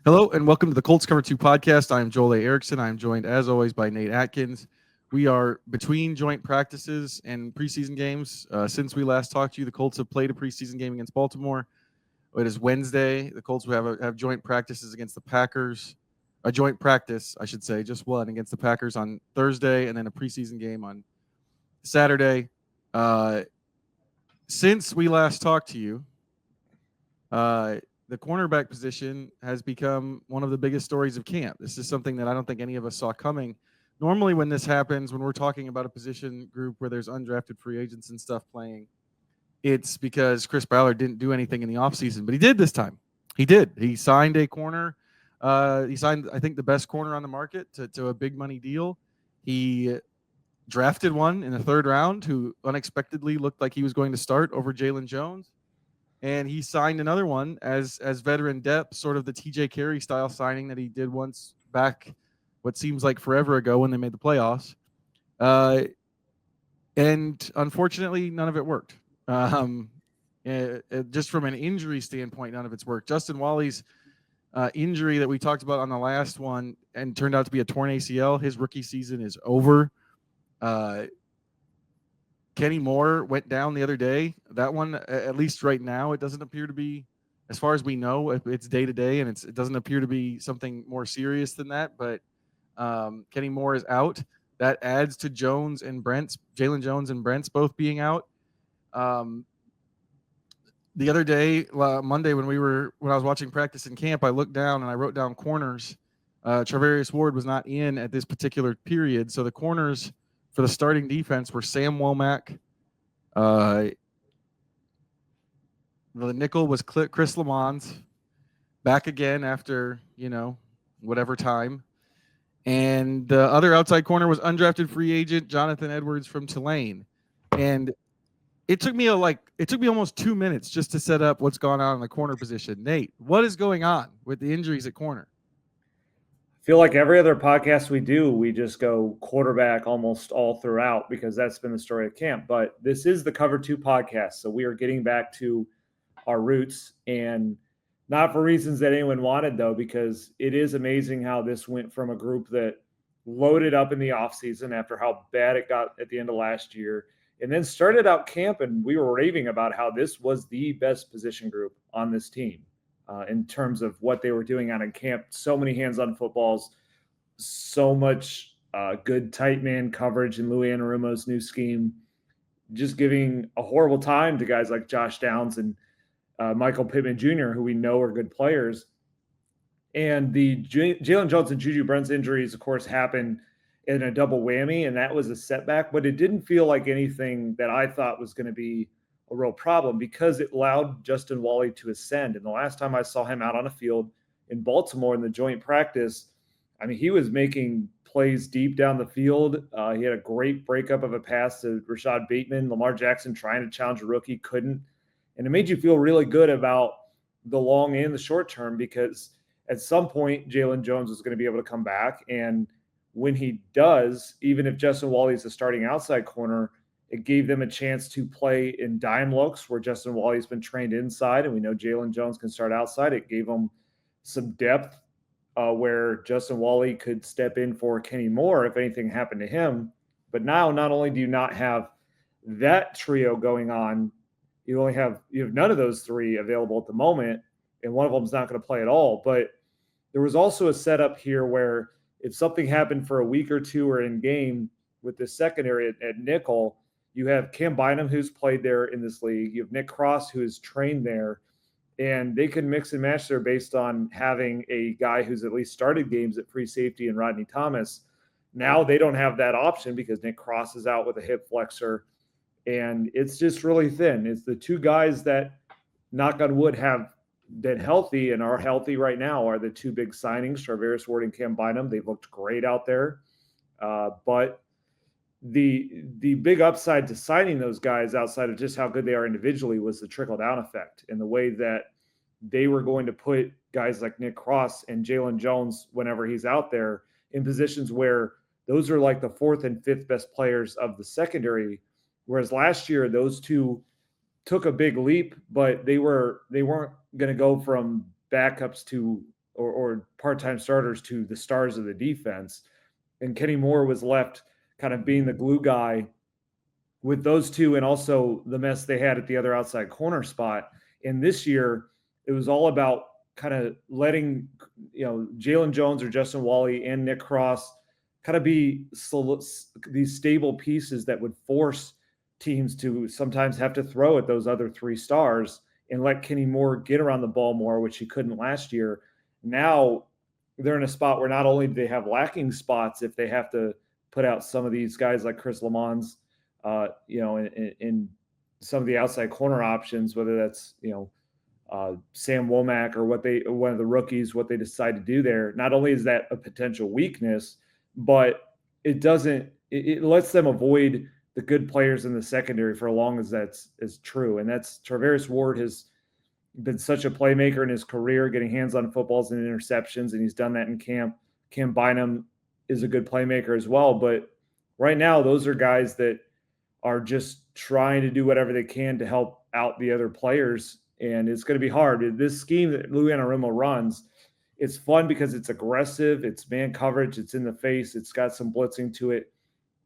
Hello and welcome to the Colts Cover 2 podcast. I am Joel A. Erickson. I am joined, as always, by Nate Atkins. We are between joint practices and preseason games. Since we last talked to you, the Colts have played a preseason game against Baltimore. It is Wednesday. The Colts will have joint practices against the Packers. A joint practice, I should say, just one against the Packers on Thursday, and then a preseason game on Saturday. Since we last talked to you, the cornerback position has become one of the biggest stories of camp. This is something that I don't think any of us saw coming. Normally when this happens, when we're talking about a position group where there's undrafted free agents and stuff playing, it's because Chris Ballard didn't do anything in the offseason, but he did this time. He did. He signed a corner. He signed, I think, the best corner on the market to a big money deal. He drafted one in the third round who unexpectedly looked like he was going to start over Jalen Jones. And he signed another one as veteran depth, sort of the TJ Carey style signing that he did once back, what seems like forever ago when they made the playoffs. And unfortunately, none of it worked. Just from an injury standpoint, none of it's worked. Justin Wally's injury that we talked about on the last one and turned out to be a torn ACL. His rookie season is over. Kenny Moore went down the other day. That one, at least right now, it doesn't appear to be, as far as we know, it's day to day, and it doesn't appear to be something more serious than that. But Kenny Moore is out. That adds to Jalen Jones and Brent's both being out. The other day, Monday, when I was watching practice in camp, I looked down and I wrote down corners. Charvarius Ward was not in at this particular period, so the corners for the starting defense were Sam Womack. The nickel was Chris Lamons, back again after, whatever time. And the other outside corner was undrafted free agent Jonathan Edwards from Tulane. And it took me almost 2 minutes just to set up what's going on in the corner position. Nate, what is going on with the injuries at corner? Feel like every other podcast we do, we just go quarterback almost all throughout because that's been the story of camp. But this is the Cover 2 podcast, so we are getting back to our roots, and not for reasons that anyone wanted, though, because it is amazing how this went from a group that loaded up in the offseason after how bad it got at the end of last year, and then started out camp, and we were raving about how this was the best position group on this team. In terms of what they were doing out in camp, so many hands-on footballs, so much good tight man coverage in Louis Anarumo's new scheme, just giving a horrible time to guys like Josh Downs and Michael Pittman Jr., who we know are good players. And the Jalen Jones and Juju Brents injuries, of course, happened in a double whammy, and that was a setback, but it didn't feel like anything that I thought was going to be a real problem because it allowed Justin Wally to ascend. And the last time I saw him out on a field in Baltimore in the joint practice, I mean, he was making plays deep down the field. He had a great breakup of a pass to Rashad Bateman. Lamar Jackson trying to challenge a rookie, couldn't. And it made you feel really good about the long and the short term because at some point, Jalen Jones is going to be able to come back. And when he does, even if Justin Wally is the starting outside corner, it gave them a chance to play in dime looks where Justin Wally's been trained inside, and we know Jalen Jones can start outside. It gave them some depth where Justin Wally could step in for Kenny Moore if anything happened to him. But now, not only do you not have that trio going on, you have none of those three available at the moment, and one of them is not going to play at all. But there was also a setup here where if something happened for a week or two or in game with the secondary at nickel, you have Cam Bynum, who's played there in this league. You have Nick Cross, who is trained there. And they can mix and match there based on having a guy who's at least started games at free safety and Rodney Thomas. Now they don't have that option because Nick Cross is out with a hip flexor. And it's just really thin. It's the two guys that, knock on wood, have been healthy and are healthy right now are the two big signings, Charvarius Ward and Cam Bynum. They looked great out there. But the big upside to signing those guys outside of just how good they are individually was the trickle-down effect and the way that they were going to put guys like Nick Cross and Jalen Jones, whenever he's out there, in positions where those are like the fourth and fifth best players of the secondary, whereas last year those two took a big leap, but they weren't going to go from backups to or part-time starters to the stars of the defense. And Kenny Moore was left kind of being the glue guy with those two, and also the mess they had at the other outside corner spot. And this year, it was all about kind of letting, Jalen Jones or Justin Wally and Nick Cross kind of be these stable pieces that would force teams to sometimes have to throw at those other three stars and let Kenny Moore get around the ball more, which he couldn't last year. Now they're in a spot where not only do they have lacking spots if they have to put out some of these guys like Chris Lamons, in some of the outside corner options, whether that's, Sam Womack or one of the rookies, what they decide to do there. Not only is that a potential weakness, but it lets them avoid the good players in the secondary for as long as that's is true. And that's Travaris Ward has been such a playmaker in his career, getting hands on footballs and interceptions, and he's done that in camp. Cam Bynum is a good playmaker as well. But right now, those are guys that are just trying to do whatever they can to help out the other players. And it's going to be hard. This scheme that Lou Anarumo runs, it's fun because it's aggressive, it's man coverage, it's in the face, it's got some blitzing to it.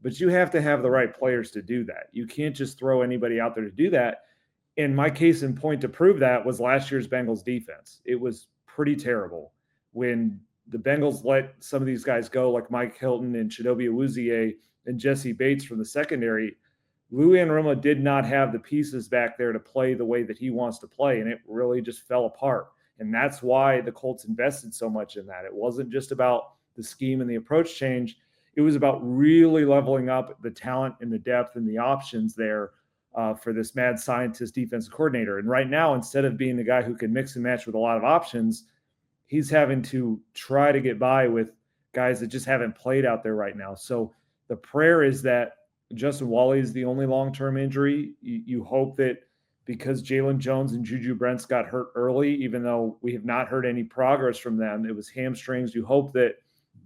But you have to have the right players to do that. You can't just throw anybody out there to do that. And my case in point to prove that was last year's Bengals defense. It was pretty terrible when the Bengals let some of these guys go, like Mike Hilton and Chidobe Awuzie and Jesse Bates from the secondary. Lou Anarumo did not have the pieces back there to play the way that he wants to play, and it really just fell apart. And that's why the Colts invested so much in that. It wasn't just about the scheme and the approach change. It was about really leveling up the talent and the depth and the options there for this mad scientist defensive coordinator. And right now, instead of being the guy who can mix and match with a lot of options, he's having to try to get by with guys that just haven't played out there right now. So the prayer is that Justin Wally is the only long-term injury. You hope that because Jalen Jones and Juju Brents got hurt early, even though we have not heard any progress from them, it was hamstrings. You hope that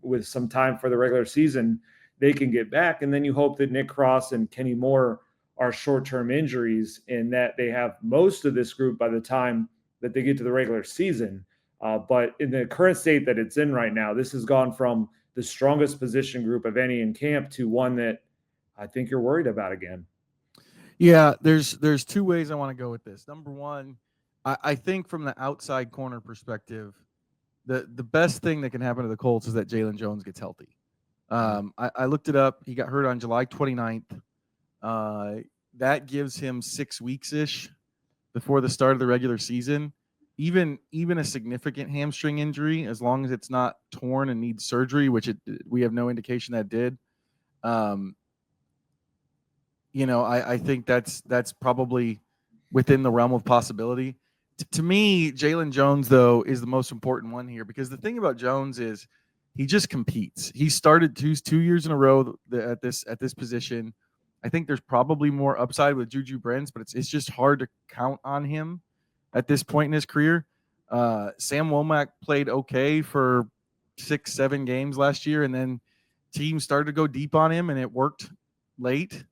with some time for the regular season, they can get back. And then you hope that Nick Cross and Kenny Moore are short-term injuries and that they have most of this group by the time that they get to the regular season. But in the current state that it's in right now, this has gone from the strongest position group of any in camp to one that I think you're worried about again. Yeah, there's two ways I want to go with this. Number one, I think from the outside corner perspective, the best thing that can happen to the Colts is that Jalen Jones gets healthy. I looked it up. He got hurt on July 29th. That gives him 6 weeks-ish before the start of the regular season. Even a significant hamstring injury, as long as it's not torn and needs surgery, which we have no indication that did. I think that's probably within the realm of possibility. To me, Jalen Jones, though, is the most important one here, because the thing about Jones is he just competes. He started two years in a row at this position. I think there's probably more upside with Juju Brents, but it's just hard to count on him at this point in his career. Sam Womack played okay for 6-7 games last year, and then teams started to go deep on him, and it worked late.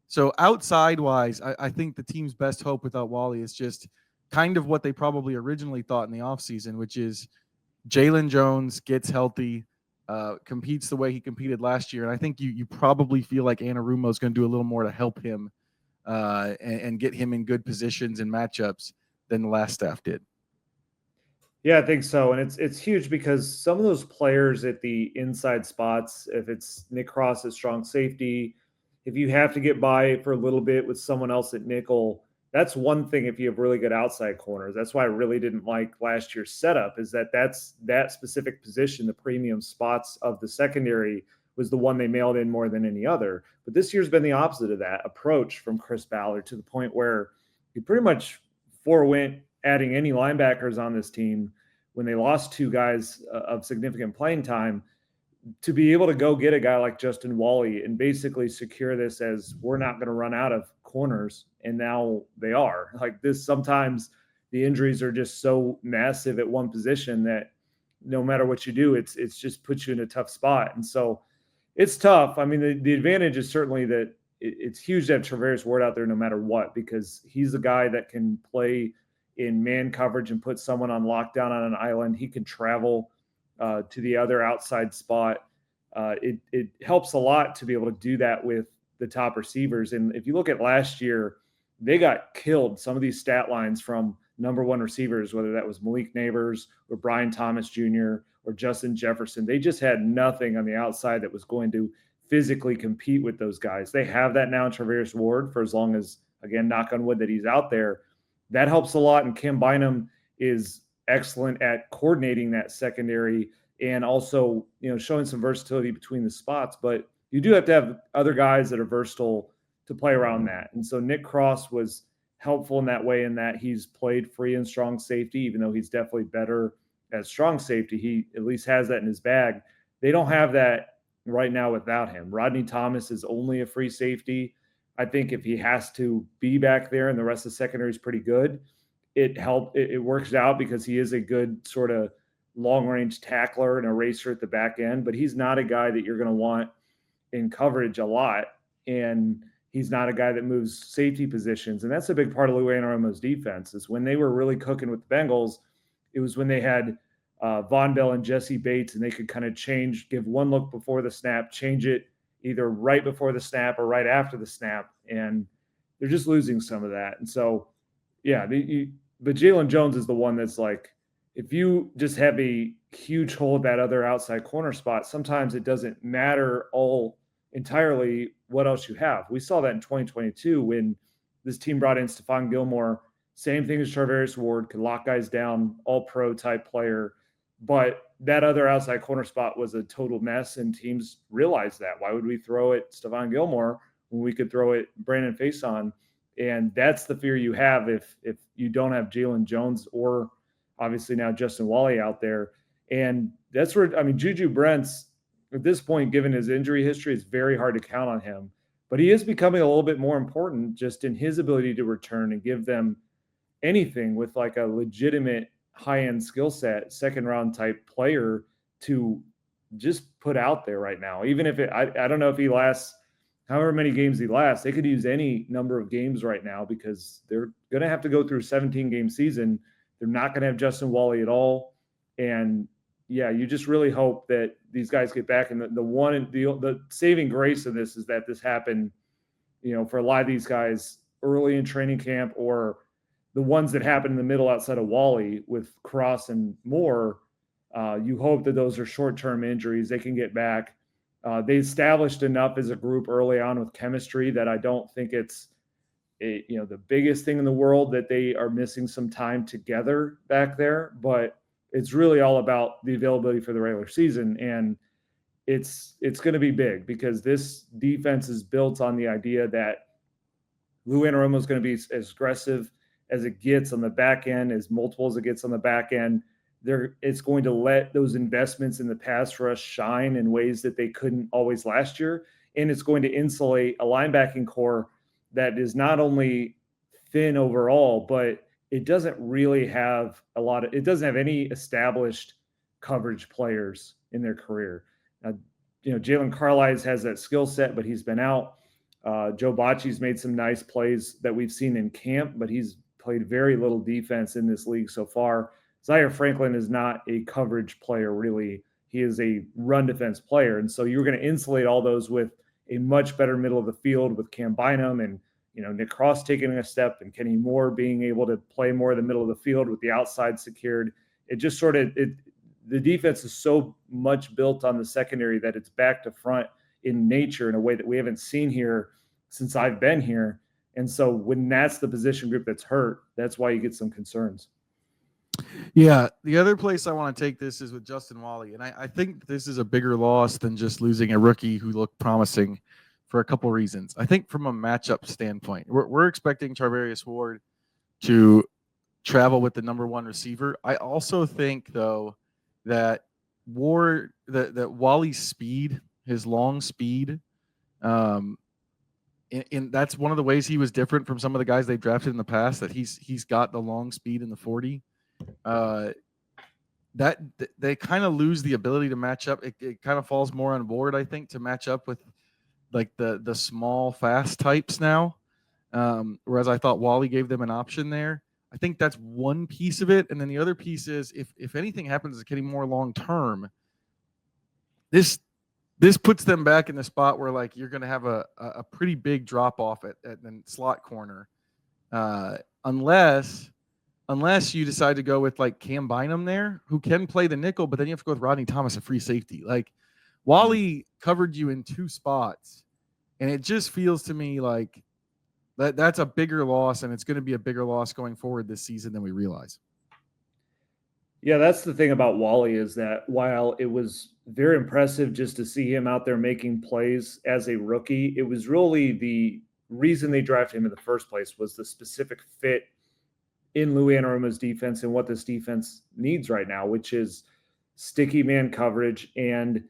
So outside-wise, I think the team's best hope without Wally is just kind of what they probably originally thought in the offseason, which is Jalen Jones gets healthy, competes the way he competed last year. And I think you probably feel like Anarumo is going to do a little more to help him and get him in good positions and matchups than the last staff did. Yeah, I think so. And it's huge because some of those players at the inside spots, if it's Nick Cross at strong safety, if you have to get by for a little bit with someone else at nickel, that's one thing if you have really good outside corners. That's why I really didn't like last year's setup, is that's that specific position, the premium spots of the secondary, was the one they mailed in more than any other. But this year's been the opposite of that approach from Chris Ballard, to the point where he pretty much forewent adding any linebackers on this team when they lost two guys of significant playing time, to be able to go get a guy like Justin Wally and basically secure this as we're not going to run out of corners. And now they are. Like this, sometimes the injuries are just so massive at one position that no matter what you do, it's just puts you in a tough spot. And so it's tough. I mean, the advantage is certainly that it's huge to have Travaris Ward out there no matter what, because he's a guy that can play in man coverage and put someone on lockdown on an island. He can travel to the other outside spot. It helps a lot to be able to do that with the top receivers. And if you look at last year, they got killed. Some of these stat lines from number one receivers, whether that was Malik Neighbors or Brian Thomas Jr. or Justin Jefferson, they just had nothing on the outside that was going to physically compete with those guys. They have that now in Charvarius Ward for as long as, again, knock on wood, that he's out there. That helps a lot. And Cam Bynum is excellent at coordinating that secondary and also, showing some versatility between the spots. But you do have to have other guys that are versatile to play around that. And so Nick Cross was helpful in that way, in that he's played free and strong safety, even though he's definitely better at strong safety. He at least has that in his bag. They don't have that right now without him. Rodney Thomas is only a free safety. I think if he has to be back there and the rest of the secondary is pretty good, it works out because he is a good sort of long-range tackler and eraser at the back end, but he's not a guy that you're going to want in coverage a lot. And he's not a guy that moves safety positions. And that's a big part of Lou Anarumo's defense, is when they were really cooking with the Bengals, it was when they had Von Bell and Jesse Bates, and they could kind of give one look before the snap, change it either right before the snap or right after the snap. And they're just losing some of that. And so, yeah, but Jalen Jones is the one that's like, if you just have a huge hole at that other outside corner spot, sometimes it doesn't matter entirely what else you have. We saw that in 2022 when this team brought in Stephon Gilmore, same thing as Charvarius Ward, could lock guys down, all-pro type player. But that other outside corner spot was a total mess, and teams realized that. Why would we throw it Stephon Gilmore when we could throw it Brandon Faison? And that's the fear you have if you don't have Jalen Jones or obviously now Justin Wally out there. And that's where, Juju Brents, at this point, given his injury history, it's very hard to count on him. But he is becoming a little bit more important just in his ability to return and give them anything with like a legitimate high-end skill set, second-round type player to just put out there right now. Even if I don't know if he lasts however many games he lasts, they could use any number of games right now because they're going to have to go through a 17-game season. They're not going to have Justin Wally at all. And yeah, you just really hope that these guys get back. And the saving grace of this is that this happened, for a lot of these guys early in training camp, or the ones that happen in the middle outside of Wally with Cross and Moore. You hope that those are short-term injuries. They can get back. They established enough as a group early on with chemistry that I don't think it's the biggest thing in the world that they are missing some time together back there, but it's really all about the availability for the regular season. And it's going to be big because this defense is built on the idea that Lou Anarumo is going to be as aggressive as it gets on the back end, as multiple as it gets on the back end. It's going to let those investments in the pass rush shine in ways that they couldn't always last year. And it's going to insulate a linebacking core that is not only thin overall, but it doesn't really have it doesn't have any established coverage players in their career. Jalen Carlisle has that skill set, but he's been out. Joe Bocci's made some nice plays that we've seen in camp, but he's played very little defense in this league so far. Zaire Franklin is not a coverage player, really. He is a run defense player. And so you're going to insulate all those with a much better middle of the field with Cam Bynum and, Nick Cross taking a step and Kenny Moore being able to play more in the middle of the field with the outside secured. It just the defense is so much built on the secondary that it's back to front in nature in a way that we haven't seen here since I've been here. And so when that's the position group that's hurt, that's why you get some concerns. Yeah, the other place I want to take this is with Justin Wally, and I think this is a bigger loss than just losing a rookie who looked promising for a couple reasons. I think from a matchup standpoint, we're expecting Charvarius Ward to travel with the number one receiver. I also think, though, that that Wally's speed, his long speed, and that's one of the ways he was different from some of the guys they drafted in the past, that he's got the long speed in the 40. That they kind of lose the ability to match up. It kind of falls more on Ward, I think, to match up with like the small, fast types now. Whereas I thought Wally gave them an option there. I think that's one piece of it. And then the other piece is if anything happens to Kenny Moore long term, this puts them back in the spot where like you're going to have a pretty big drop off at the slot corner, unless you decide to go with like Cam Bynum there, who can play the nickel, but then you have to go with Rodney Thomas, a free safety. Like Wally covered you in 2 spots, and it just feels to me like that's a bigger loss, and it's going to be a bigger loss going forward this season than we realize. Yeah, that's the thing about Wally is that while it was very impressive just to see him out there making plays as a rookie, it was really the reason they drafted him in the first place was the specific fit in Lou Anarumo's defense and what this defense needs right now, which is sticky man coverage and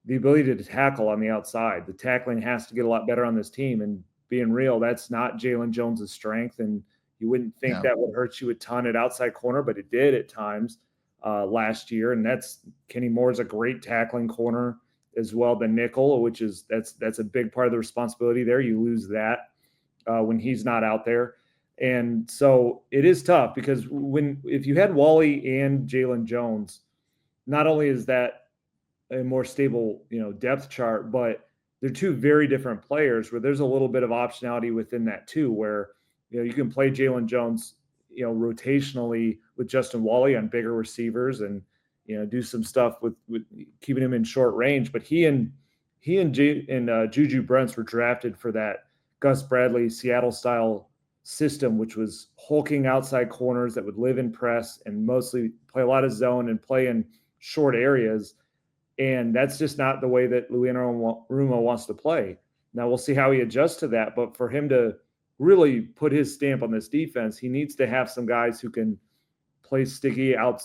the ability to tackle on the outside. The tackling has to get a lot better on this team, and being real, that's not Jalen Jones's strength, and you wouldn't think that would hurt you a ton at outside corner, but it did at times last year. And that's Kenny Moore's a great tackling corner as well. The nickel, which is that's a big part of the responsibility there. You lose that when he's not out there. And so it is tough because if you had Wally and Jalen Jones, not only is that a more stable, depth chart, but they're 2 very different players where there's a little bit of optionality within that too, where, you can play Jalen Jones, rotationally with Justin Wally on bigger receivers and, do some stuff with keeping him in short range. But he and Juju Brents were drafted for that Gus Bradley Seattle style system, which was hulking outside corners that would live in press and mostly play a lot of zone and play in short areas. And that's just not the way that Lou Anarumo wants to play. Now we'll see how he adjusts to that. But for him to really put his stamp on this defense, he needs to have some guys who can play sticky out,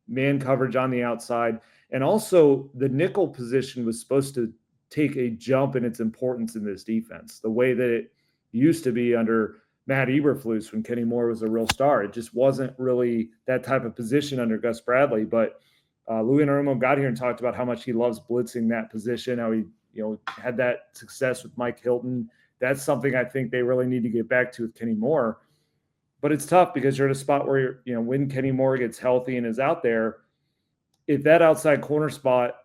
man coverage on the outside. And also the nickel position was supposed to take a jump in its importance in this defense, the way that it used to be under Matt Eberflus when Kenny Moore was a real star. It just wasn't really that type of position under Gus Bradley. But Lou Anarumo got here and talked about how much he loves blitzing that position, how he had that success with Mike Hilton. That's something I think they really need to get back to with Kenny Moore. But it's tough because you're at a spot where when Kenny Moore gets healthy and is out there, if that outside corner spot,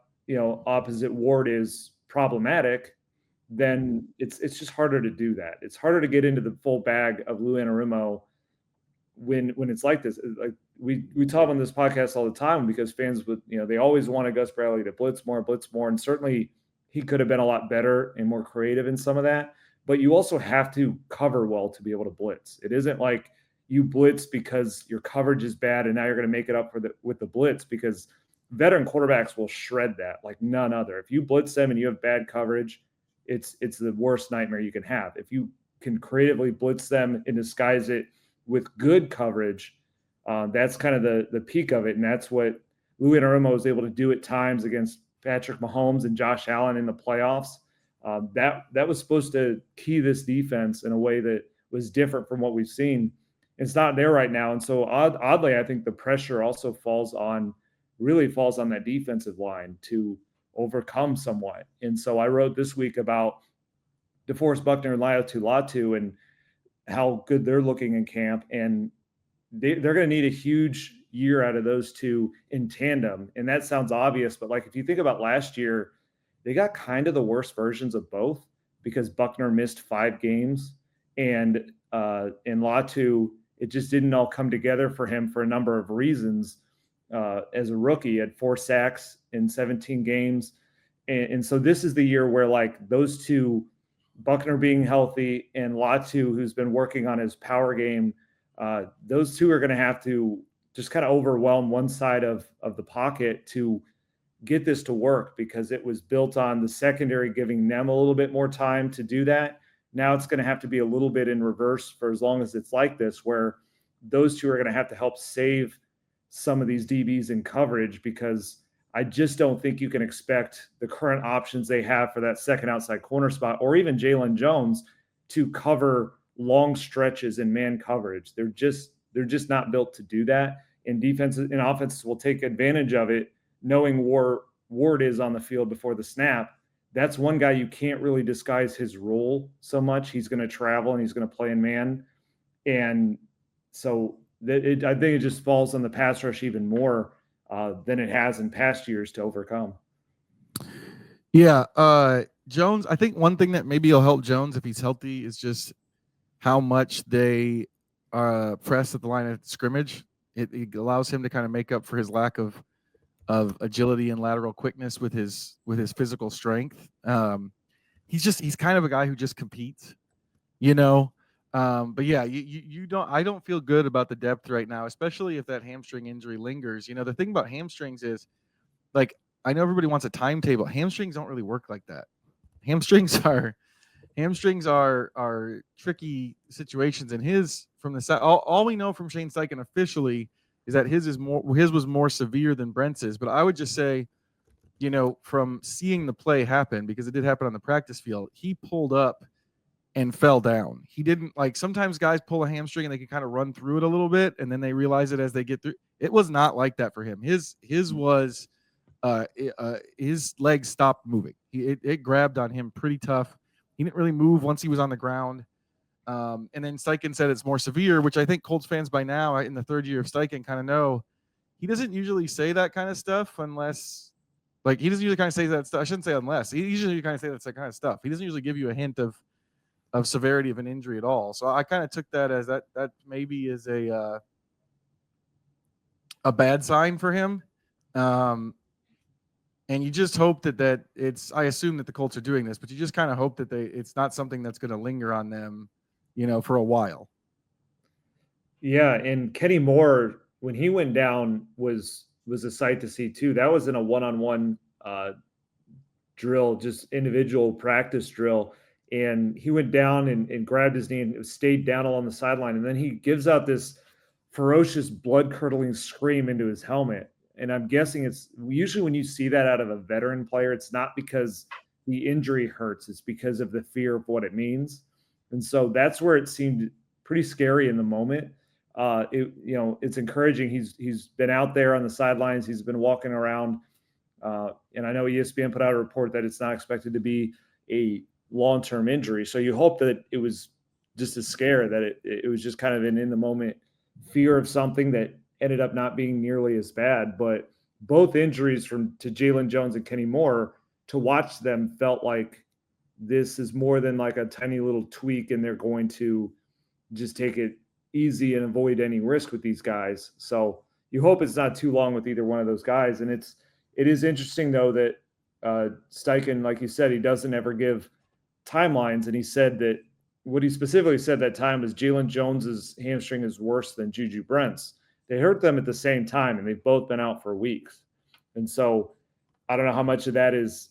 opposite Ward is problematic, then it's just harder to do that. It's harder to get into the full bag of Lou Anarumo when it's like this. Like we talk on this podcast all the time because fans would, they always wanted Gus Bradley to blitz more, and certainly he could have been a lot better and more creative in some of that. But you also have to cover well to be able to blitz. It isn't like you blitz because your coverage is bad and now you're going to make it up with the blitz, because veteran quarterbacks will shred that like none other. If you blitz them and you have bad coverage, it's the worst nightmare you can have. If you can creatively blitz them and disguise it with good coverage, that's kind of the peak of it. And that's what Lou Anarumo was able to do at times against Patrick Mahomes and Josh Allen in the playoffs. That was supposed to key this defense in a way that was different from what we've seen. It's not there right now. And so oddly, I think the pressure also falls on that defensive line to overcome somewhat. And so I wrote this week about DeForest Buckner and Latu and how good they're looking in camp. And they're going to need a huge year out of those 2 in tandem. And that sounds obvious, but like if you think about last year, they got kind of the worst versions of both because Buckner missed 5 games and Latu, it just didn't all come together for him for a number of reasons. As a rookie, he had 4 sacks in 17 games. And so this is the year where like those 2, Buckner being healthy and Latu, who's been working on his power game, those 2 are going to have to just kind of overwhelm one side of the pocket to get this to work, because it was built on the secondary giving them a little bit more time to do that. Now it's going to have to be a little bit in reverse for as long as it's like this, where those 2 are going to have to help save some of these DBs in coverage, because I just don't think you can expect the current options they have for that second outside corner spot, or even Jalen Jones, to cover long stretches in man coverage. They're just not built to do that. And defenses and offenses will take advantage of it, knowing Ward is on the field before the snap. That's one guy you can't really disguise his role so much. He's going to travel and he's going to play in man. And so I think it just falls on the pass rush even more than it has in past years to overcome. Yeah, Jones. I think one thing that maybe will help Jones if he's healthy is just how much they press at the line of scrimmage. It allows him to kind of make up for his lack of agility and lateral quickness with his physical strength. He's kind of a guy who just competes, you know. But yeah, you don't. I don't feel good about the depth right now, especially if that hamstring injury lingers. You know, the thing about hamstrings is, like, I know everybody wants a timetable. Hamstrings don't really work like that. Hamstrings are tricky situations, and his from the side. All we know from Shane Steichen officially is that his was more severe than Brent's is. But I would just say, you know, from seeing the play happen, because it did happen on the practice field, he pulled up and fell down. He didn't, like, sometimes guys pull a hamstring and they can kind of run through it a little bit and then they realize it as they get through. It was not like that for him. His was his legs stopped moving. It grabbed on him pretty tough. He didn't really move once he was on the ground. And then Steichen said it's more severe, which I think Colts fans by now, in the third year of Steichen, kind of know. He doesn't usually say that kind of stuff unless, like, he doesn't usually kind of say that stuff. I shouldn't say unless. He usually kind of say that kind of stuff. He doesn't usually give you a hint of severity of an injury at all. So I kind of took that as that maybe is a bad sign for him. And you just hope that it's, I assume that the Colts are doing this, but you just kind of hope that it's not something that's going to linger on them, you know, for a while. Yeah, and Kenny Moore, when he went down, was a sight to see too. That was in a one-on-one drill, just individual practice drill. And he went down and grabbed his knee and stayed down along the sideline. And then he gives out this ferocious, blood-curdling scream into his helmet. And I'm guessing it's usually when you see that out of a veteran player, it's not because the injury hurts, it's because of the fear of what it means. And so that's where it seemed pretty scary in the moment. It's encouraging. He's been out there on the sidelines. He's been walking around. And I know ESPN put out a report that it's not expected to be a long-term injury. So you hope that it was just a scare, that it was just kind of an in-the-moment fear of something that ended up not being nearly as bad. But both injuries to Jalen Jones and Kenny Moore, to watch them felt like this is more than like a tiny little tweak and they're going to just take it easy and avoid any risk with these guys. So you hope it's not too long with either one of those guys. And it is interesting, though, that Steichen, like you said, he doesn't ever give timelines. And he said that what he specifically said that time was Jalen Jones's hamstring is worse than Juju Brent's. They hurt them at the same time, and they've both been out for weeks. And so I don't know how much of that is,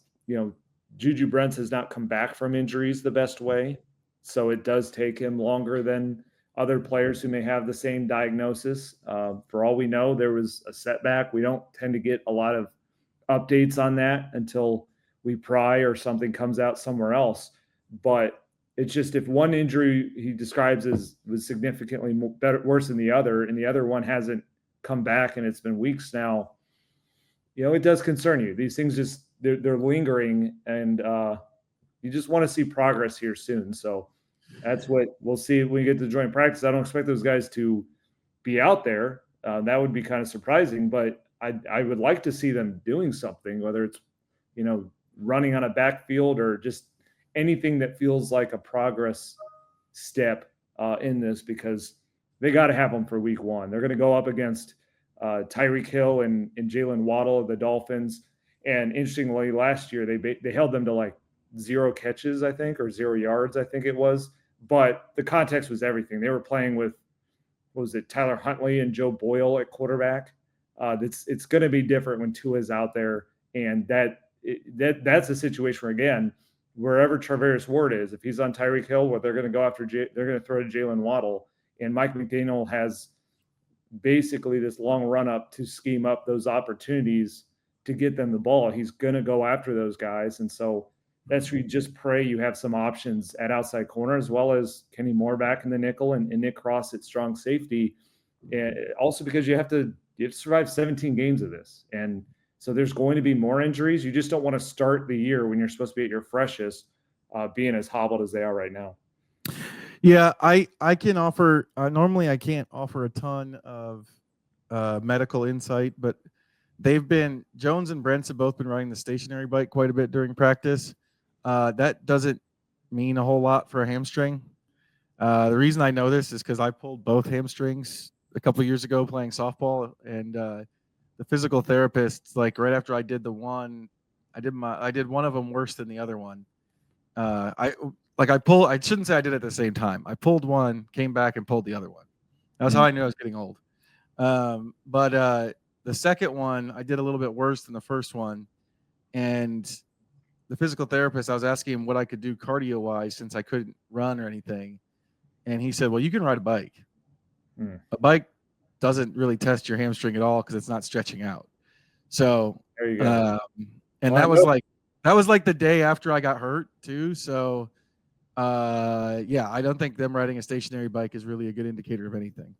Juju Brents has not come back from injuries the best way. So it does take him longer than other players who may have the same diagnosis. For all we know, there was a setback. We don't tend to get a lot of updates on that until we pry or something comes out somewhere else. But it's just, if one injury he describes as was significantly worse than the other, and the other one hasn't come back and it's been weeks now, it does concern you. These things just, they're lingering, and you just want to see progress here soon. So that's what we'll see when we get to joint practice. I don't expect those guys to be out there. That would be kind of surprising, but I would like to see them doing something, whether it's, running on a backfield or just anything that feels like a progress step in this, because they got to have them for week one. They're going to go up against Tyreek Hill and Jalen Waddle of the Dolphins. And interestingly, last year they held them to like 0 catches, I think, or 0 yards, I think it was. But the context was everything. They were playing with, what was it, Tyler Huntley and Joe Boyle at quarterback. It's going to be different when Tua's out there, and that's a situation where, again, wherever Travis Ward is, if he's on Tyreek Hill, what they're going to go after, they're going to throw to Jalen Waddle, and Mike McDaniel has basically this long run up to scheme up those opportunities to get them the ball. He's going to go after those guys, and so that's where you just pray you have some options at outside corner, as well as Kenny Moore back in the nickel and Nick Cross at strong safety. And also because you have to survive 17 games of this. And so there's going to be more injuries. You just don't want to start the year when you're supposed to be at your freshest being as hobbled as they are right now. Yeah, I can offer. Normally, I can't offer a ton of medical insight, but Jones and Brents have both been riding the stationary bike quite a bit during practice. That doesn't mean a whole lot for a hamstring. The reason I know this is because I pulled both hamstrings a couple of years ago playing softball, and the physical therapist, like right after I did I did one of them worse than the other one. I like I pulled. I shouldn't say I did it at the same time. I pulled one, came back, and pulled the other one. That's how I knew I was getting old. But the second one, I did a little bit worse than the first one, and the physical therapist, I was asking him what I could do cardio wise since I couldn't run or anything, and he said, "Well, you can ride a bike. A bike doesn't really test your hamstring at all because it's not stretching out." So, There you go. and Well, that was like the day after I got hurt too. So, yeah, I don't think them riding a stationary bike is really a good indicator of anything.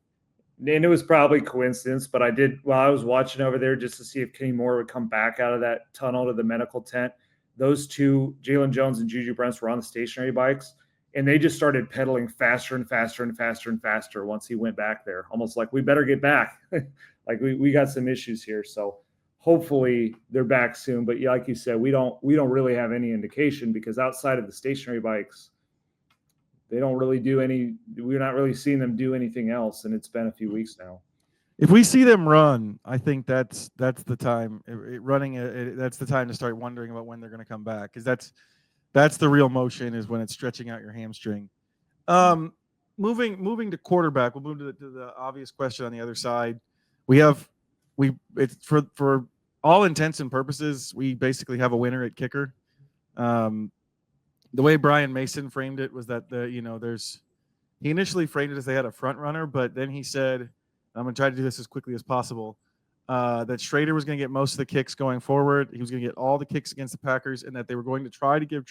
and it was probably coincidence, but I did while I was watching over there just to see if Kenny Moore would come back out of that tunnel to the medical tent. Those two, Jalen Jones and Juju Brents, were on the stationary bikes, and they just started pedaling faster and faster and faster and faster once he went back there. Almost like we better get back, like we got some issues here. So hopefully they're back soon. But yeah, like you said, we don't really have any indication because outside of the stationary bikes, they don't really do any. We're not really seeing them do anything else, and it's been a few weeks now. If we see them run, I think that's the time. That's the time to start wondering about when they're going to come back, because that's the real motion, is when it's stretching out your hamstring. Moving to quarterback, we'll move to the obvious question on the other side. It's for all intents and purposes, we basically have a winner at kicker. The way Brian Mason framed it was that he initially framed it as they had a front runner, but then he said, I'm going to try to do this as quickly as possible, that Schrader was going to get most of the kicks going forward. He was going to get all the kicks against the Packers, and that they were going to try to give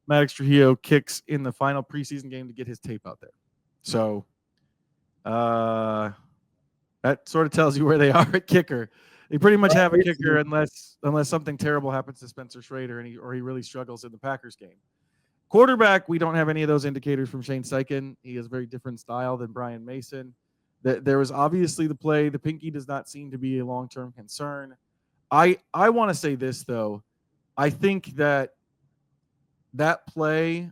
Maddox Trujillo, kicks in the final preseason game to get his tape out there. So that sort of tells you where they are at kicker. They pretty much have a kicker unless something terrible happens to Spencer Schrader and he really struggles in the Packers game. Quarterback, we don't have any of those indicators from Shane Steichen. He has a very different style than Brian Mason. There was obviously the play. The pinky does not seem to be a long-term concern. I want to say this, though. I think that play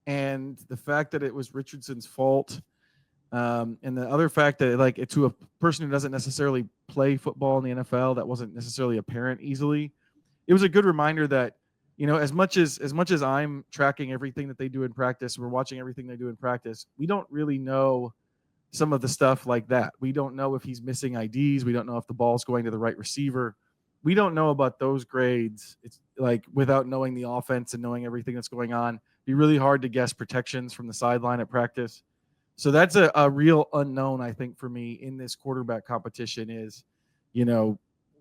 and the fact that it was Richardson's fault, and the other fact that, like, to a person who doesn't necessarily play football in the NFL, that wasn't necessarily apparent easily. It was a good reminder that, as much as I'm tracking everything that they do in practice, we're watching everything they do in practice, we don't really know some of the stuff like that. We don't know if he's missing IDs. We don't know if the ball's going to the right receiver. We don't know about those grades. It's like, without knowing the offense and knowing everything that's going on, it'd be really hard to guess protections from the sideline at practice. So that's a real unknown, I think, for me in this quarterback competition is,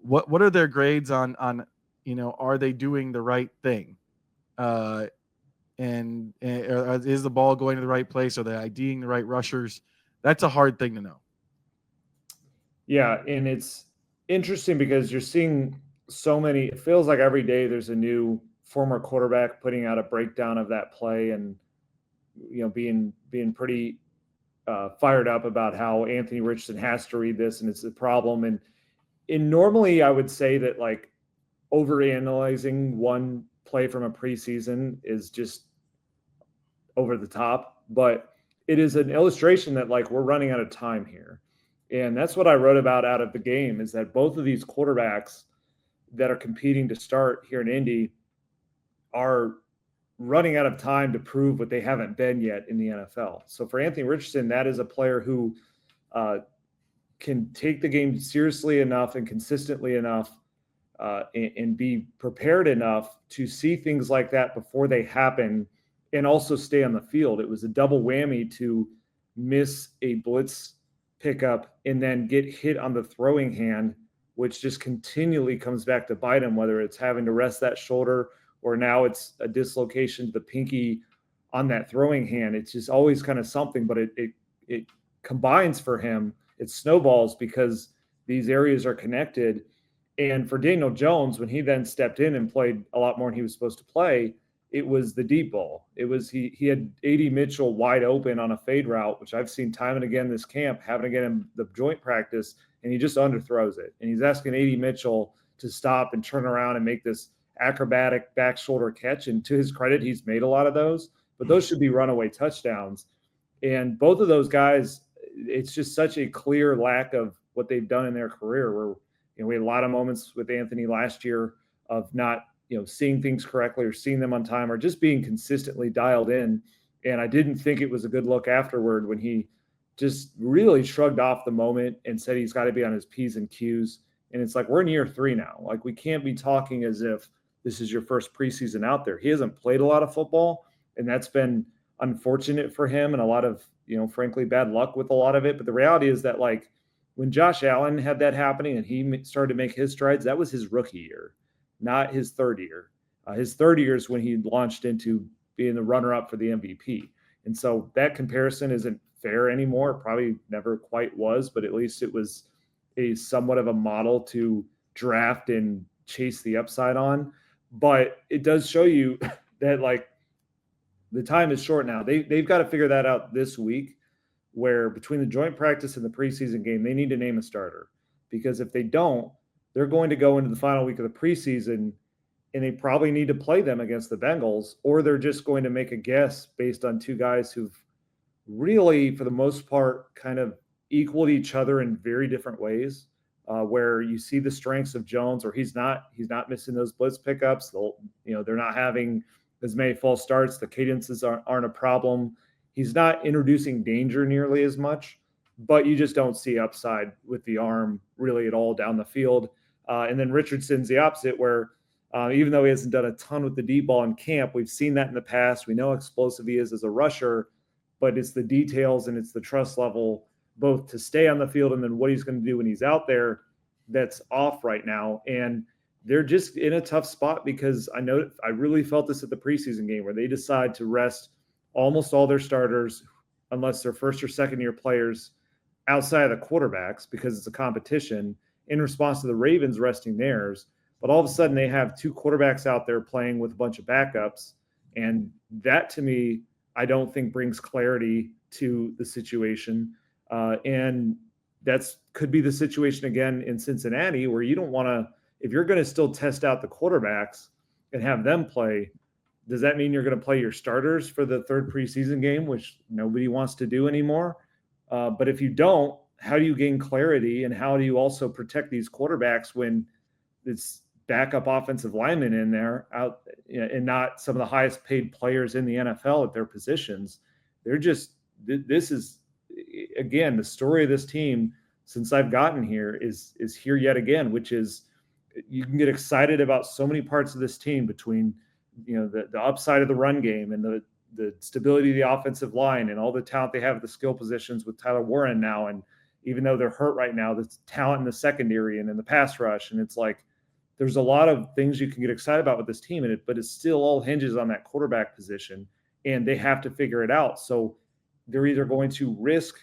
what are their grades on, are they doing the right thing? And is the ball going to the right place? Are they IDing the right rushers? That's a hard thing to know. Yeah, and it's interesting because you're seeing so many. It feels like every day there's a new former quarterback putting out a breakdown of that play, and being pretty fired up about how Anthony Richardson has to read this and it's a problem. And normally I would say that, like, overanalyzing one play from a preseason is just over the top, but it is an illustration that, like, we're running out of time here. And that's what I wrote about out of the game, is that both of these quarterbacks that are competing to start here in Indy are running out of time to prove what they haven't been yet in the NFL. So for Anthony Richardson, that is a player who can take the game seriously enough and consistently enough and be prepared enough to see things like that before they happen and also stay on the field. It was a double whammy to miss a blitz pickup and then get hit on the throwing hand, which just continually comes back to bite him, whether it's having to rest that shoulder or now it's a dislocation to the pinky on that throwing hand. It's just always kind of something, but it combines for him. It snowballs because these areas are connected. And for Daniel Jones, when he then stepped in and played a lot more than he was supposed to play, it was the deep ball. It was he had A.D. Mitchell wide open on a fade route, which I've seen time and again this camp, having again in the joint practice, and he just underthrows it. And he's asking A.D. Mitchell to stop and turn around and make this acrobatic back shoulder catch. And to his credit, he's made a lot of those, but those should be runaway touchdowns. And both of those guys, it's just such a clear lack of what they've done in their career. Where we had a lot of moments with Anthony last year of not seeing things correctly or seeing them on time or just being consistently dialed in. And I didn't think it was a good look afterward when he just really shrugged off the moment and said he's got to be on his P's and Q's. And it's like, we're in year 3 now. Like, we can't be talking as if this is your first preseason out there. He hasn't played a lot of football, and that's been unfortunate for him and a lot of, frankly, bad luck with a lot of it. But the reality is that, like, when Josh Allen had that happening and he started to make his strides, that was his rookie year, not his third year. His third year is when he launched into being the runner-up for the MVP. And so that comparison isn't fair anymore. It probably never quite was, but at least it was a somewhat of a model to draft and chase the upside on. But it does show you that, like, the time is short now. They've got to figure that out this week, where between the joint practice and the preseason game, they need to name a starter. Because if they don't, they're going to go into the final week of the preseason and they probably need to play them against the Bengals, or they're just going to make a guess based on two guys who've really, for the most part, kind of equaled each other in very different ways, where you see the strengths of Jones, or he's not missing those blitz pickups. They're not having as many false starts. The cadences aren't a problem. He's not introducing danger nearly as much, but you just don't see upside with the arm really at all down the field. And then Richardson's the opposite, where even though he hasn't done a ton with the deep ball in camp, we've seen that in the past. We know how explosive he is as a rusher, but it's the details and it's the trust level, both to stay on the field and then what he's going to do when he's out there, that's off right now. And they're just in a tough spot because I really felt this at the preseason game where they decide to rest almost all their starters, unless they're first or second year players, outside of the quarterbacks because it's a competition, in response to the Ravens resting theirs. But all of a sudden they have 2 quarterbacks out there playing with a bunch of backups. And that, to me, I don't think brings clarity to the situation. And that's could be the situation again in Cincinnati, where you don't want to, if you're going to still test out the quarterbacks and have them play, does that mean you're going to play your starters for the third preseason game, which nobody wants to do anymore? But if you don't, how do you gain clarity, and how do you also protect these quarterbacks when it's backup offensive linemen in there out, and not some of the highest paid players in the NFL at their positions? They're just, this is, again, the story of this team since I've gotten here is here yet again, which is, you can get excited about so many parts of this team between, the upside of the run game and the stability of the offensive line and all the talent they have at the skill positions with Tyler Warren now. And even though they're hurt right now, the talent in the secondary and in the pass rush. And it's like, there's a lot of things you can get excited about with this team, but it still all hinges on that quarterback position, and they have to figure it out. So they're either going to risk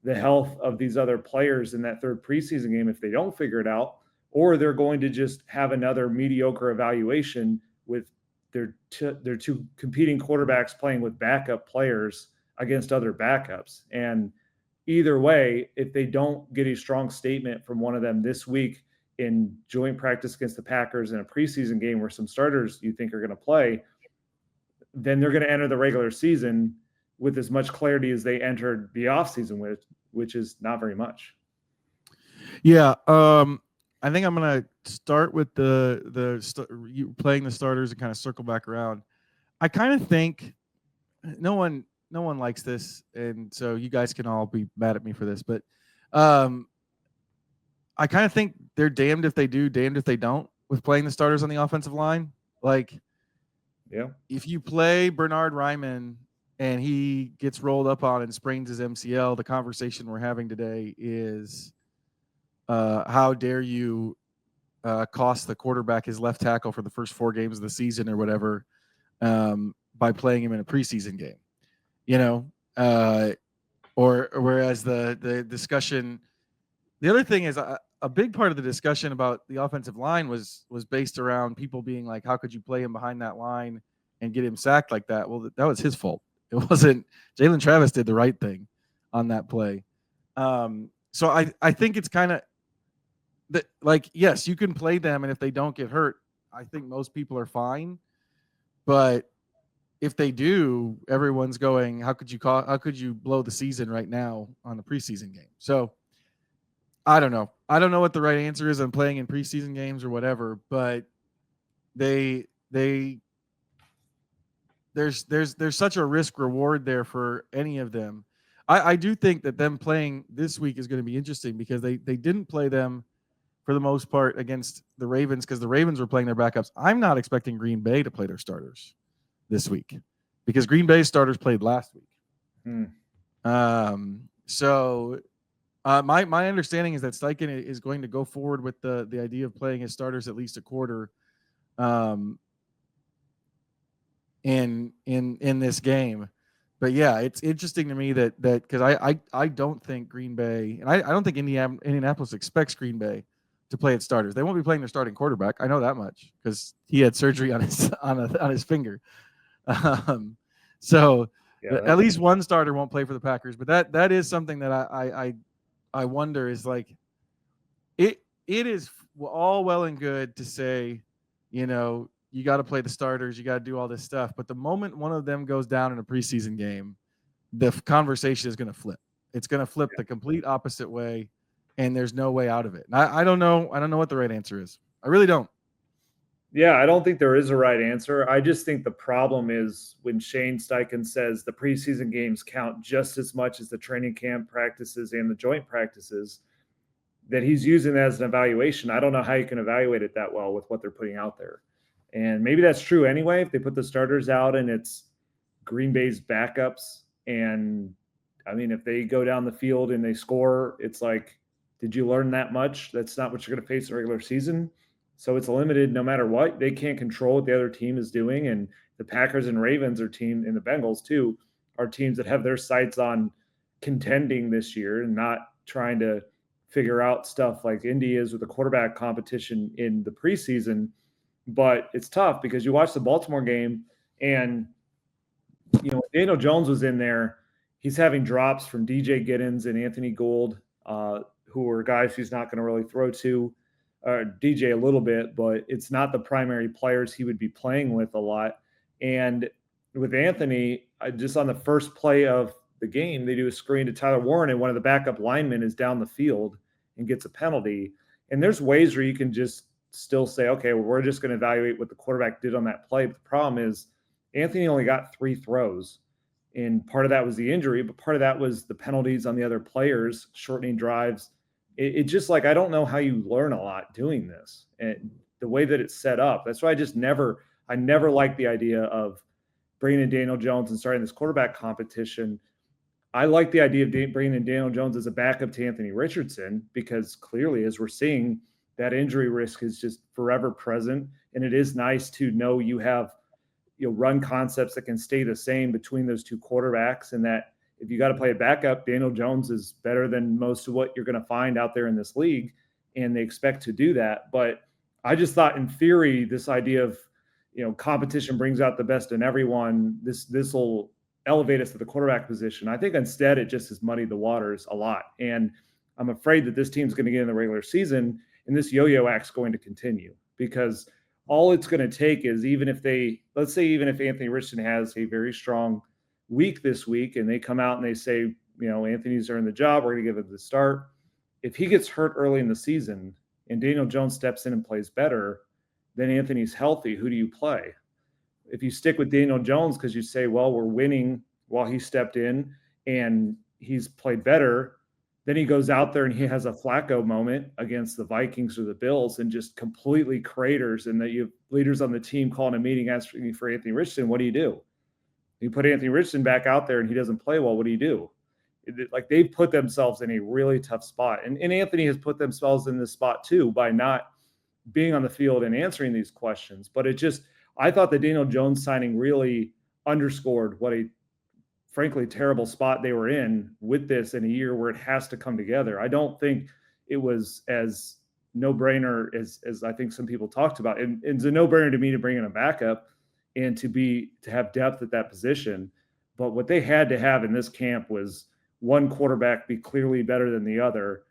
the health of these other players in that third preseason game if they don't figure it out, or they're going to just have another mediocre evaluation with their 2 competing quarterbacks playing with backup players against other backups. And either way, if they don't get a strong statement from one of them this week in joint practice against the Packers in a preseason game where some starters you think are going to play, then they're going to enter the regular season with as much clarity as they entered the offseason with, which is not very much. Yeah. I think I'm going to start with you playing the starters and kind of circle back around. I kind of think no one likes this, and so you guys can all be mad at me for this, but I kind of think they're damned if they do, damned if they don't with playing the starters on the offensive line. Like, yeah, if you play Bernard Ryman and he gets rolled up on and sprains his MCL, the conversation we're having today is how dare you cost the quarterback his left tackle for the first 4 games of the season or whatever by playing him in a preseason game, or whereas the discussion, the other thing is a big part of the discussion about the offensive line was based around people being like, how could you play him behind that line and get him sacked like that, well, that was his fault. It wasn't. Jalen Travis did the right thing on that play. So I think it's kind of that, like, yes, you can play them, and if they don't get hurt, I think most people are fine. But if they do, everyone's going, how could you blow the season right now on the preseason game? So I don't know. I don't know what the right answer is on playing in preseason games or whatever, but they there's such a risk reward there for any of them. I do think that them playing this week is going to be interesting because they didn't play them for the most part against the Ravens because the Ravens were playing their backups. I'm not expecting Green Bay to play their starters this week because Green Bay's starters played last week. So my understanding is that Steichen is going to go forward with the idea of playing his starters at least a quarter in this game. But yeah, it's interesting to me that because I don't think Green Bay, and I don't think Indianapolis expects Green Bay to play its starters. They won't be playing their starting quarterback. I know that much because he had surgery on his on his finger. So yeah, at least one starter won't play for the Packers. But that is something that I wonder is like it is all well and good to say, you know, you got to play the starters, you got to do all this stuff. But the moment one of them goes down in a preseason game, the conversation is going to flip. It's going to flip the complete opposite way, and there's no way out of it. I don't know. I don't know what the right answer is. I really don't. Yeah, I don't think there is a right answer. I just think the problem is when Shane Steichen says the preseason games count just as much as the training camp practices and the joint practices, that he's using that as an evaluation. I don't know how you can evaluate it that well with what they're putting out there. And maybe that's true anyway. If they put the starters out and it's Green Bay's backups, and I mean, if they go down the field and they score, it's like, did you learn that much? That's not what you're going to face in the regular season. So it's limited no matter what. They can't control what the other team is doing. And the Packers and Ravens are team, and the Bengals too, are teams that have their sights on contending this year and not trying to figure out stuff like Indy is with the quarterback competition in the preseason. But it's tough because you watch the Baltimore game and, you know, Daniel Jones was in there. He's having drops from DJ Giddens and Anthony Gould, who are guys he's not going to really throw to. DJ a little bit, but it's not the primary players he would be playing with a lot. And with Anthony, just on the first play of the game, they do a screen to Tyler Warren, and one of the backup linemen is down the field and gets a penalty. And there's ways where you can just still say, okay, well, we're just going to evaluate what the quarterback did on that play. But the problem is Anthony only got 3 throws. And part of that was the injury, but part of that was the penalties on the other players, shortening drives. It just like, I don't know how you learn a lot doing this and the way that it's set up. That's why I never liked the idea of bringing in Daniel Jones and starting this quarterback competition. I like the idea of bringing in Daniel Jones as a backup to Anthony Richardson, because clearly, as we're seeing, that injury risk is just forever present. And it is nice to know you have, you know, run concepts that can stay the same between those two quarterbacks, and that if you got to play a backup, Daniel Jones is better than most of what you're going to find out there in this league, and they expect to do that. But I just thought, in theory, this idea of, you know, competition brings out the best in everyone. This will elevate us to the quarterback position. I think instead it just has muddied the waters a lot, and I'm afraid that this team's going to get in the regular season, and this yo-yo act's going to continue, because all it's going to take is, let's say even if Anthony Richardson has a very strong week this week and they come out and they say, you know, Anthony's earned the job, we're going to give it the start. If he gets hurt early in the season and Daniel Jones steps in and plays better, then Anthony's healthy. Who do you play? If you stick with Daniel Jones because you say, well, we're winning while he stepped in and he's played better, then he goes out there and he has a Flacco moment against the Vikings or the Bills and just completely craters, and that you have leaders on the team calling a meeting asking for Anthony Richardson. What do? You put Anthony Richardson back out there and he doesn't play well. What do? Like, they've put themselves in a really tough spot. And Anthony has put themselves in this spot too by not being on the field and answering these questions. But I thought the Daniel Jones signing really underscored what a frankly terrible spot they were in with this in a year where it has to come together. I don't think it was as no-brainer as I think some people talked about. And it's a no-brainer to me to bring in a backup. and to have depth at that position. But what they had to have in this camp was one quarterback be clearly better than the other,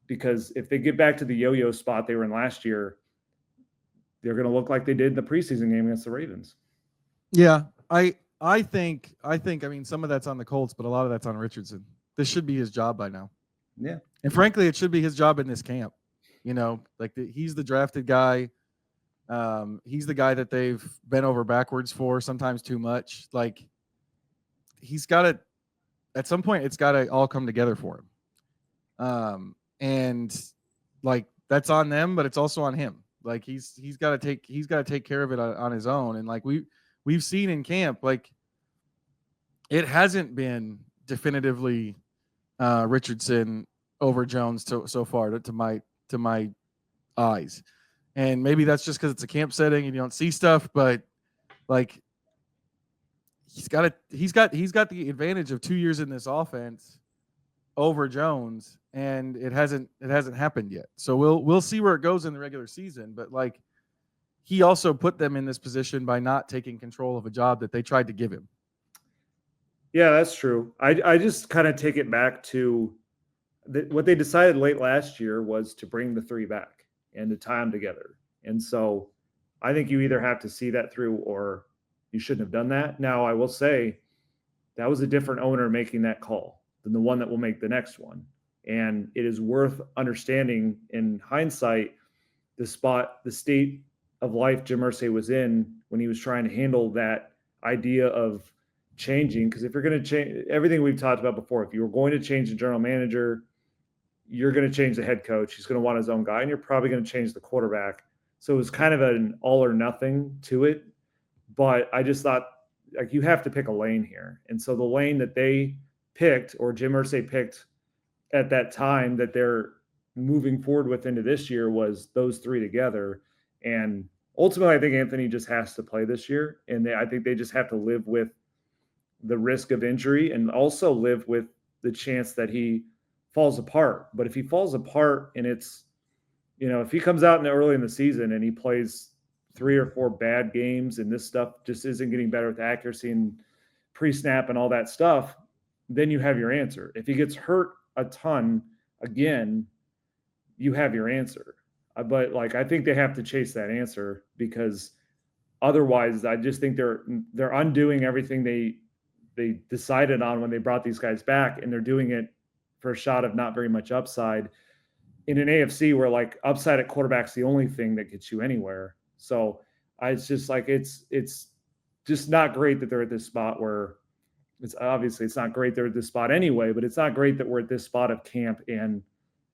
because if they get back to the yo-yo spot they were in last year, they're going to look like they did in the preseason game against the Ravens. Yeah, I think I mean some of that's on the Colts, but a lot of that's on Richardson. This should be his job by now. Yeah. And frankly, it should be his job in this camp. He's the drafted guy. He's the guy that they've bent over backwards for, sometimes too much. Like, he's got to, at some point, it's got to all come together for him. And like, that's on them, but it's also on him. Like, he's got to take care of it on his own. And like we've seen in camp, like, it hasn't been definitively Richardson over Jones so far to my eyes. And maybe that's just because it's a camp setting and you don't see stuff, but like, he's got the advantage of 2 years in this offense over Jones, and it hasn't happened yet. So we'll see where it goes in the regular season. But like, he also put them in this position by not taking control of a job that they tried to give him. Yeah, that's true. I just kind of take it back to what they decided late last year was to bring the three back and to tie them together. And so I think you either have to see that through or you shouldn't have done that. Now, I will say that was a different owner making that call than the one that will make the next one. And it is worth understanding in hindsight the state of life Jim Irsay was in when he was trying to handle that idea of changing. Because if you're going to change everything we've talked about before, if you were going to change the general manager, you're going to change the head coach. He's going to want his own guy, and you're probably going to change the quarterback. So it was kind of an all or nothing to it. But I just thought, like, you have to pick a lane here. And so the lane that they picked, or Jim Irsay picked at that time, that they're moving forward with into this year, was those three together. And ultimately, I think Anthony just has to play this year. And I think they just have to live with the risk of injury and also live with the chance that he falls apart. But if he falls apart and it's, if he comes out early in the season and he plays 3 or 4 bad games and this stuff just isn't getting better with accuracy and pre-snap and all that stuff, then you have your answer. If he gets hurt a ton again, you have your answer. But like, I think they have to chase that answer, because otherwise I just think they're undoing everything they decided on when they brought these guys back, and they're doing it for a shot of not very much upside in an AFC where like upside at quarterback's the only thing that gets you anywhere. So it's just like, it's just not great that they're at this spot where it's not great they're at this spot anyway, but it's not great that we're at this spot of camp. And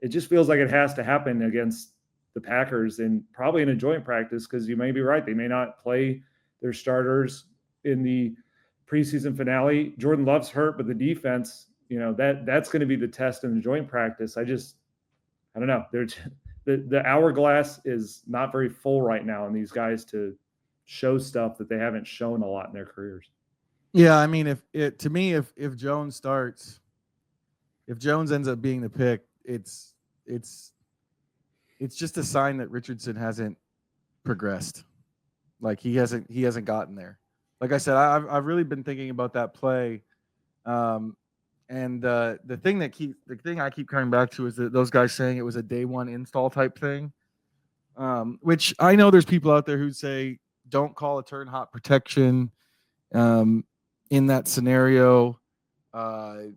it just feels like it has to happen against the Packers, and probably in a joint practice, because you may be right. They may not play their starters in the preseason finale. Jordan Love's hurt, but the defense, that's going to be the test in the joint practice. I don't know. The hourglass is not very full right now in these guys to show stuff that they haven't shown a lot in their careers. Yeah, I mean, if Jones starts, if Jones ends up being the pick, it's just a sign that Richardson hasn't progressed. Like, he hasn't gotten there. Like I said, I've really been thinking about that play. And the thing I keep coming back to is that those guys saying it was a day one install type thing, which I know there's people out there who say don't call a turn hot protection in that scenario. I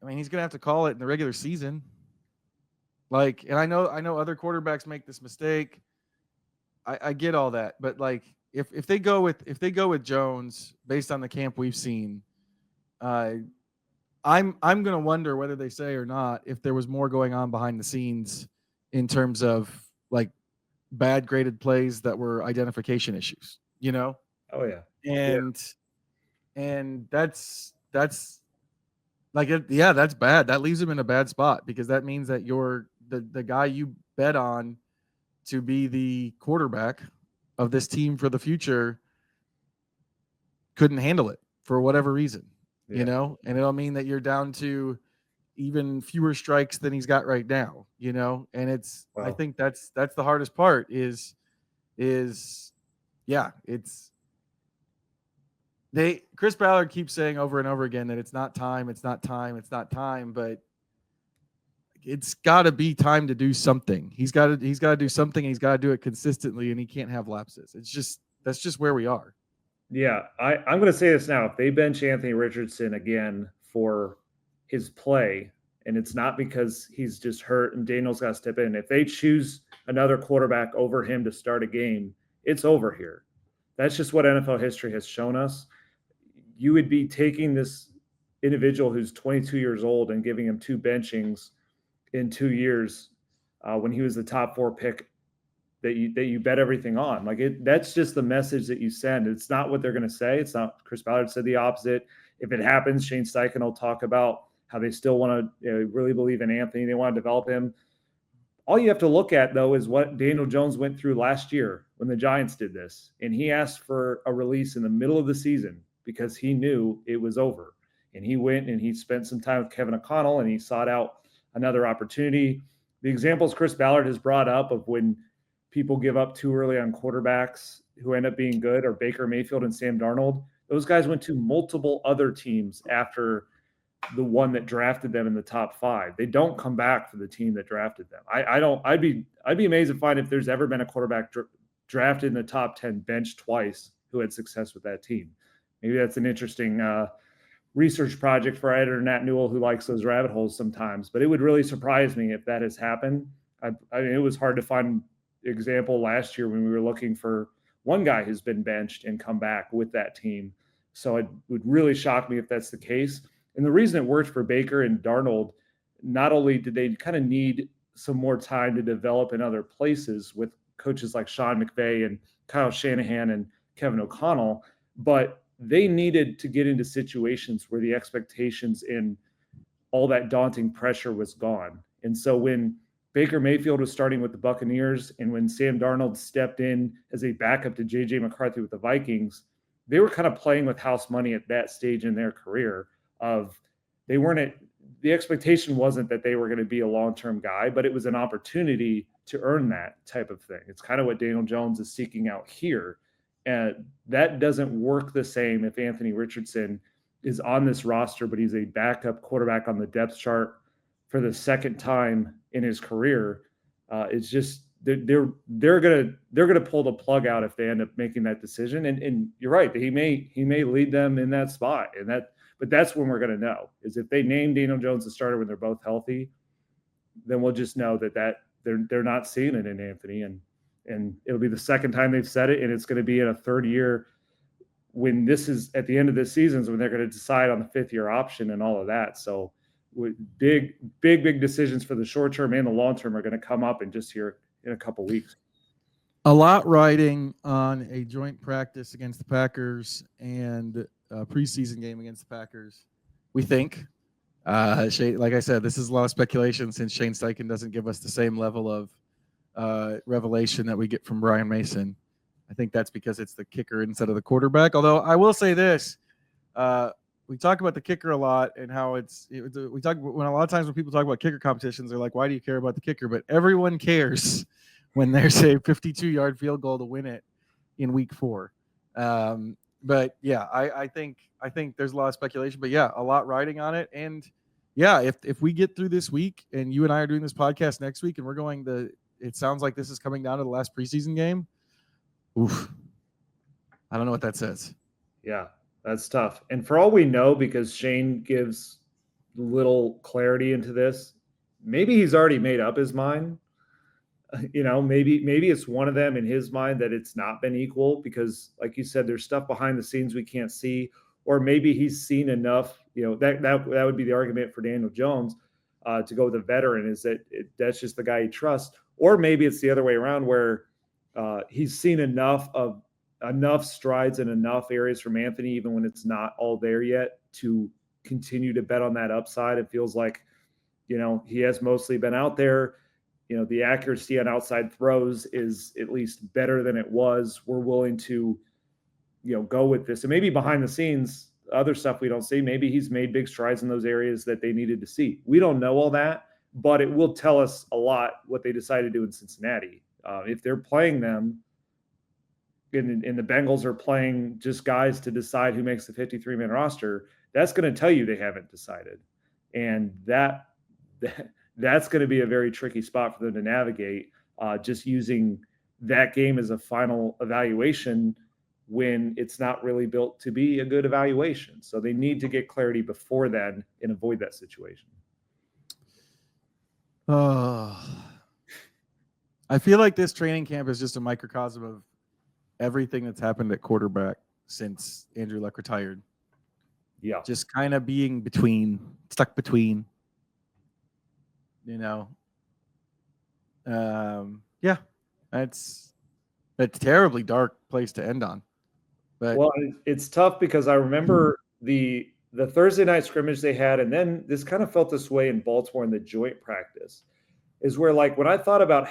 mean, he's gonna have to call it in the regular season. Like, and I know other quarterbacks make this mistake. I get all that, but like, if they go with Jones based on the camp we've seen, I'm gonna wonder whether they say or not if there was more going on behind the scenes in terms of like bad graded plays that were identification issues. Oh yeah, and that's like that's bad. That leaves him in a bad spot, because that means that you're the guy you bet on to be the quarterback of this team for the future couldn't handle it for whatever reason, and it'll mean that you're down to even fewer strikes than he's got right now, and I think that's the hardest part is is, yeah, Chris Ballard keeps saying over and over again that it's not time, but it's got to be time to do something. He's got to do something. He's got to do it consistently, and he can't have lapses. That's just where we are. Yeah, I'm going to say this now. If they bench Anthony Richardson again for his play, and it's not because he's just hurt and Daniel's got to step in, if they choose another quarterback over him to start a game, it's over here. That's just what NFL history has shown us. You would be taking this individual who's 22 years old and giving him 2 benchings in 2 years when he was the top 4 pick that you bet everything on. Like that's just the message that you send. It's not what they're going to say. It's not. Chris Ballard said the opposite. If it happens, Shane Steichen will talk about how they still want to really believe in Anthony. They want to develop him. All you have to look at, though, is what Daniel Jones went through last year when the Giants did this. And he asked for a release in the middle of the season because he knew it was over. And he went and he spent some time with Kevin O'Connell and he sought out another opportunity. The examples Chris Ballard has brought up of when people give up too early on quarterbacks who end up being good, or Baker Mayfield and Sam Darnold. Those guys went to multiple other teams after the one that drafted them in the top 5. They don't come back for the team that drafted them. I'd be amazed to find if there's ever been a quarterback drafted in the top 10 benched twice who had success with that team. Maybe that's an interesting research project for our editor Nat Newell, who likes those rabbit holes sometimes. But it would really surprise me if that has happened. I mean, it was hard to find example last year when we were looking for one guy who's been benched and come back with that team. So it would really shock me if that's the case. And the reason it worked for Baker and Darnold, not only did they kind of need some more time to develop in other places with coaches like Sean McVay and Kyle Shanahan and Kevin O'Connell, but they needed to get into situations where the expectations and all that daunting pressure was gone. And so when Baker Mayfield was starting with the Buccaneers, and when Sam Darnold stepped in as a backup to J.J. McCarthy with the Vikings, they were kind of playing with house money at that stage in their career. The expectation wasn't that they were going to be a long-term guy, but it was an opportunity to earn that type of thing. It's kind of what Daniel Jones is seeking out here. And that doesn't work the same if Anthony Richardson is on this roster, but he's a backup quarterback on the depth chart for the second time in his career. It's just they're gonna pull the plug out if they end up making that decision. And you're right, he may lead them in that spot. But that's when we're gonna know, is if they name Daniel Jones the starter when they're both healthy, then we'll just know that they're not seeing it in Anthony, and it'll be the second time they've said it, and it's going to be in a third year when this is at the end of this season, when they're going to decide on the 5th-year option and all of that. So big decisions for the short term and the long term are going to come up in just here in a couple weeks. A lot riding on a joint practice against the Packers and a preseason game against the Packers, we think. Like I said, this is a lot of speculation since Shane Steichen doesn't give us the same level of revelation that we get from Brian Mason. I think that's because it's the kicker instead of the quarterback. Although I will say this, we talk about the kicker a lot and how we talk when a lot of times when people talk about kicker competitions, they're like, why do you care about the kicker? But everyone cares when there's a 52-yard field goal to win it in week 4. But yeah, I think there's a lot of speculation, but yeah, a lot riding on it. And yeah, if we get through this week and you and I are doing this podcast next week and we're going it sounds like this is coming down to the last preseason game. Oof. I don't know what that says. Yeah, that's tough. And for all we know, because Shane gives little clarity into this, maybe he's already made up his mind. Maybe it's one of them in his mind that it's not been equal because, like you said, there's stuff behind the scenes we can't see, or maybe he's seen enough. That would be the argument for Daniel Jones to go with a veteran, is that that's just the guy he trusts. Or maybe it's the other way around, where he's seen enough strides in enough areas from Anthony, even when it's not all there yet, to continue to bet on that upside. It feels like, he has mostly been out there. The accuracy on outside throws is at least better than it was. We're willing to, go with this. And maybe behind the scenes, other stuff we don't see, maybe he's made big strides in those areas that they needed to see. We don't know all that, but it will tell us a lot what they decide to do in Cincinnati. If they're playing them and the Bengals are playing just guys to decide who makes the 53-man roster, that's going to tell you they haven't decided. And that's going to be a very tricky spot for them to navigate, just using that game as a final evaluation when it's not really built to be a good evaluation. So they need to get clarity before then and avoid that situation. I feel like this training camp is just a microcosm of everything that's happened at quarterback since Andrew Luck retired. Yeah. Just kind of being stuck between, yeah, that's a terribly dark place to end on. But well, it's tough because I remember the Thursday night scrimmage they had, and then this kind of felt this way in Baltimore in the joint practice, is where, like, when I thought about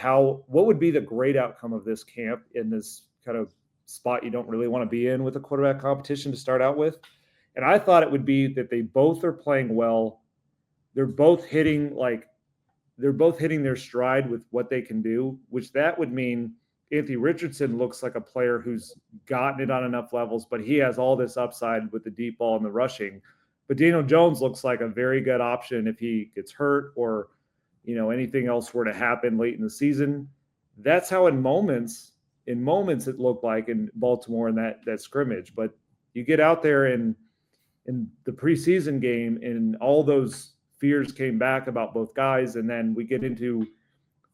what would be the great outcome of this camp in this kind of spot you don't really want to be in with a quarterback competition to start out with, and I thought it would be that they both are playing well. They're both hitting their stride with what they can do, which that would mean Anthony Richardson looks like a player who's gotten it on enough levels, but he has all this upside with the deep ball and the rushing. But Daniel Jones looks like a very good option if he gets hurt or, anything else were to happen late in the season. That's how in moments it looked like in Baltimore in that scrimmage. But you get out there in the preseason game and all those fears came back about both guys. And then we get into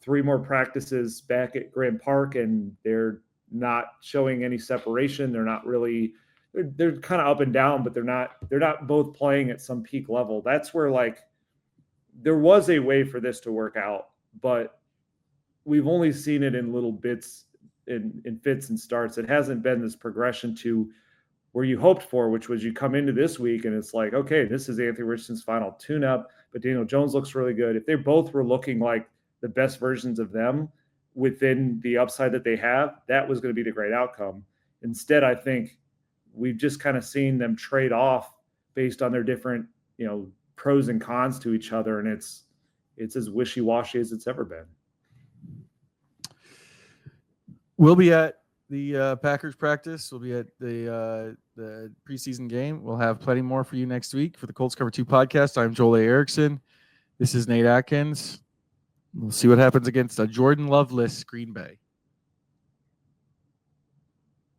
3 more practices back at Grand Park and they're not showing any separation. They're not really, they're kind of up and down, but they're not both playing at some peak level. That's where, like, there was a way for this to work out, but we've only seen it in little bits, in fits and starts. It hasn't been this progression to where you hoped for, which was you come into this week and it's like, okay, this is Anthony Richardson's final tune-up, but Daniel Jones looks really good. If they both were looking like the best versions of them within the upside that they have, that was going to be the great outcome. Instead, I think we've just kind of seen them trade off based on their different, pros and cons to each other, and it's as wishy-washy as it's ever been. We'll be at the Packers practice. We'll be at the preseason game. We'll have plenty more for you next week for the Colts Cover 2 podcast. I'm Joel A. Erickson. This is Nate Atkins. We'll see what happens against a Jordan Loveless Green Bay.